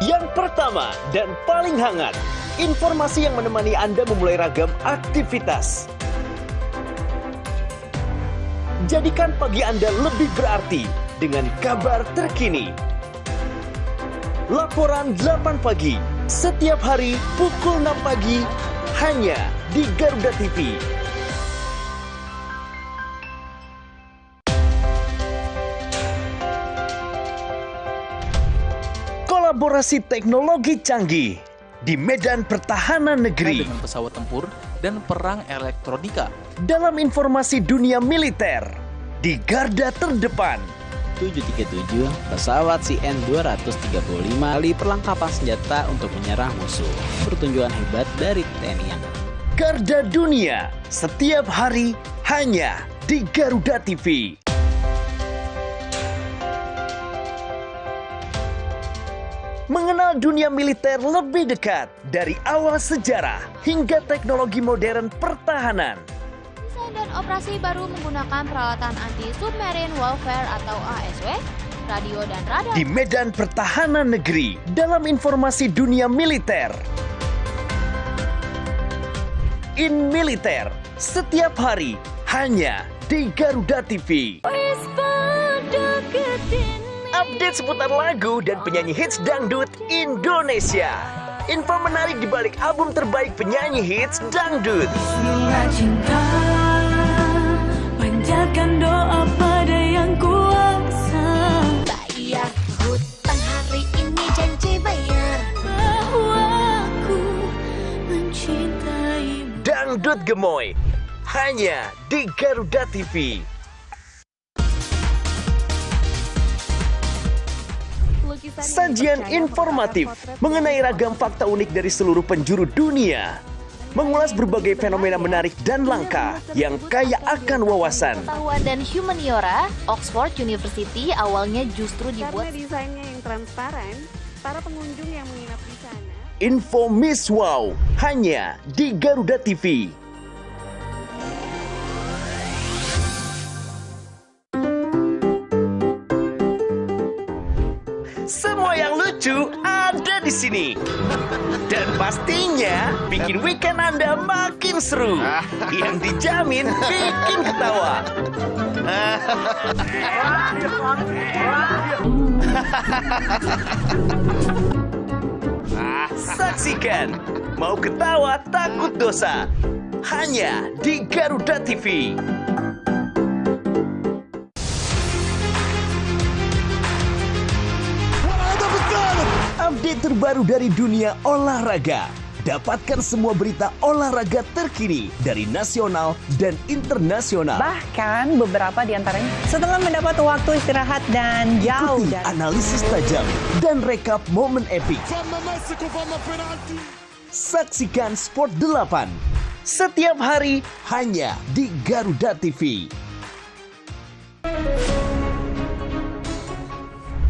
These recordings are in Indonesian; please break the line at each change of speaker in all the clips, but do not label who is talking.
Yang pertama dan paling hangat, informasi yang menemani Anda memulai ragam aktivitas. Jadikan pagi Anda lebih berarti dengan kabar terkini. Laporan 8 pagi, setiap hari pukul 6 pagi, hanya di Garuda TV. Kolaborasi teknologi canggih di medan pertahanan negeri.
Dengan pesawat tempur dan perang elektronika.
Dalam informasi dunia militer, di garda terdepan.
737 pesawat CN-235 kali perlengkapan senjata untuk menyerang musuh. Pertunjukan hebat dari TNI Angkatan.
Garda dunia, setiap hari hanya di Garuda TV. Mengenal dunia militer lebih dekat dari awal sejarah hingga teknologi modern pertahanan.
Desain dan operasi baru menggunakan peralatan anti-submarine warfare atau ASW, radio dan radar.
Di medan pertahanan negeri, dalam informasi dunia militer. In Militer, setiap hari hanya di Garuda TV. Update seputar lagu dan penyanyi hits dangdut Indonesia. Info menarik di balik album terbaik penyanyi hits dangdut.
Bismillah cinta, panjatkan doa pada yang kuasa.
Bayar hutang hari ini, janji bayar.
Bahwa aku mencintaimu.
Dangdut Gemoy, hanya di Garuda TV. Sajian informatif mengenai ragam fakta unik dari seluruh penjuru dunia. Mengulas berbagai fenomena menarik dan langka yang kaya akan wawasan.
Pengetahuan dan humaniora, Oxford University awalnya justru dibuat
karena desainnya yang transparan, para pengunjung yang menginap di sana.
Info Miss Wow, hanya di Garuda TV. Semua yang lucu ada di sini. Dan pastinya bikin weekend Anda makin seru. Yang dijamin bikin ketawa. Saksikan, mau ketawa takut dosa, hanya di Garuda TV. Update terbaru dari dunia olahraga. Dapatkan semua berita olahraga terkini dari nasional dan internasional.
Bahkan beberapa di antaranya setelah mendapat waktu istirahat dan jauh
Ikuti
dari
analisis tajam dan rekap momen epik. Saksikan Sport 8 setiap hari hanya di Garuda TV.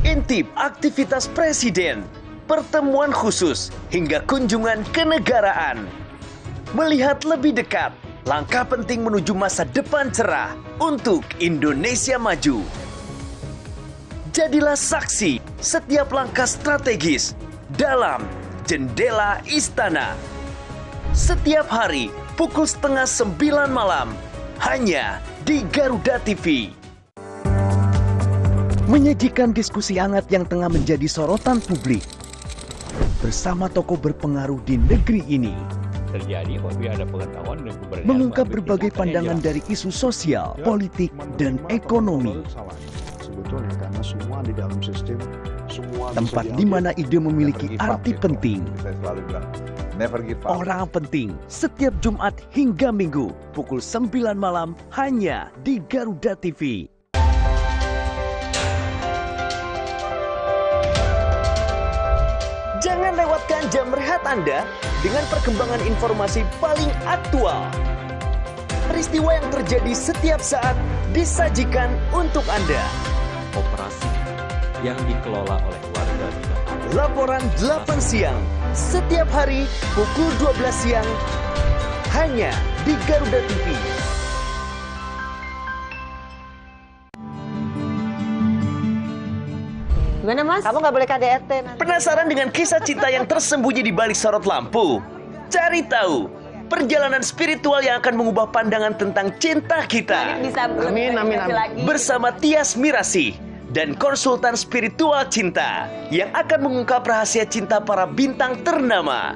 Intip aktivitas presiden, pertemuan khusus, hingga kunjungan kenegaraan. Melihat lebih dekat, langkah penting menuju masa depan cerah untuk Indonesia maju. Jadilah saksi setiap langkah strategis dalam Jendela Istana. Setiap hari pukul 8:30 malam, hanya di Garuda TV. Menyajikan diskusi hangat yang tengah menjadi sorotan publik bersama tokoh berpengaruh di negeri ini.
Terjadi apabila ada pengetahuan dan keberanian
Mengungkap berbagai pandangan dari isu sosial, politik, dan ekonomi.
Sebetulnya karena semua di dalam sistem, semua
Tempat di mana ide memiliki arti penting.
Saya selalu bilang, never give up.
Orang penting setiap Jumat hingga Minggu pukul 9 malam hanya di Garuda TV. Jangan lewatkan jam rehat Anda dengan perkembangan informasi paling aktual. Peristiwa yang terjadi setiap saat disajikan untuk Anda.
operasi yang dikelola oleh warga binaan.
Laporan 8 siang, setiap hari pukul 12 siang, hanya di Garuda TV.
Gimana Mas? Kamu nggak boleh KDRT nanti.
Penasaran dengan kisah cinta yang tersembunyi di balik sorot lampu? Cari tahu perjalanan spiritual yang akan mengubah pandangan tentang cinta kita.
Bisa amin.
Bersama Tias Mirasih dan konsultan spiritual cinta yang akan mengungkap rahasia cinta para bintang ternama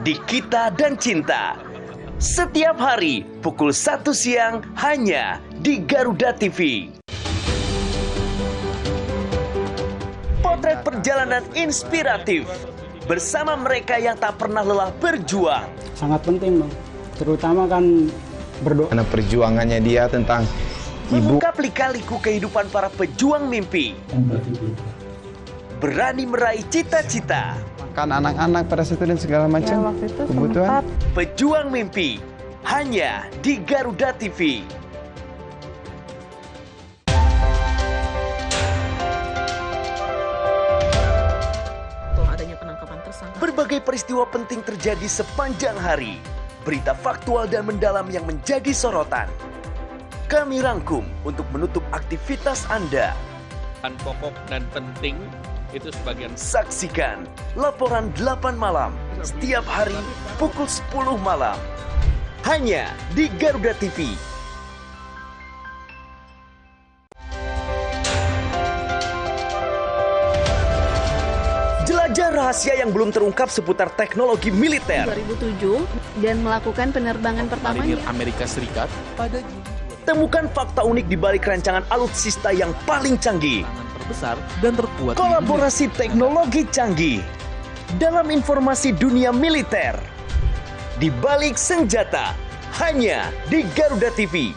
di Kita dan Cinta. Setiap hari pukul 1 siang hanya di Garuda TV. Potret perjalanan inspiratif bersama mereka yang tak pernah lelah berjuang.
Sangat penting, Bang. Terutama kan berdoa. Karena perjuangannya dia tentang ibu.
Mengungkap lika-liku kehidupan para pejuang mimpi. Berani meraih cita-cita.
Kan anak-anak pada situ dan segala macam kebutuhan.
Pejuang mimpi hanya di Garuda TV. Berbagai peristiwa penting terjadi sepanjang hari. Berita faktual dan mendalam yang menjadi sorotan. Kami rangkum untuk menutup aktivitas Anda.
Pokok dan penting itu sebagian.
Saksikan laporan 8 malam setiap hari pukul 10 malam. Hanya di Garuda TV. Jelajah rahasia yang belum terungkap seputar teknologi militer.
2007 dan melakukan penerbangan pertamanya.
Marinir Amerika Serikat pada Juni.
Temukan fakta unik di balik rancangan alutsista yang paling canggih.
Terbesar dan terkuat.
Kolaborasi teknologi canggih dalam informasi dunia militer. Di balik senjata hanya di Garuda TV.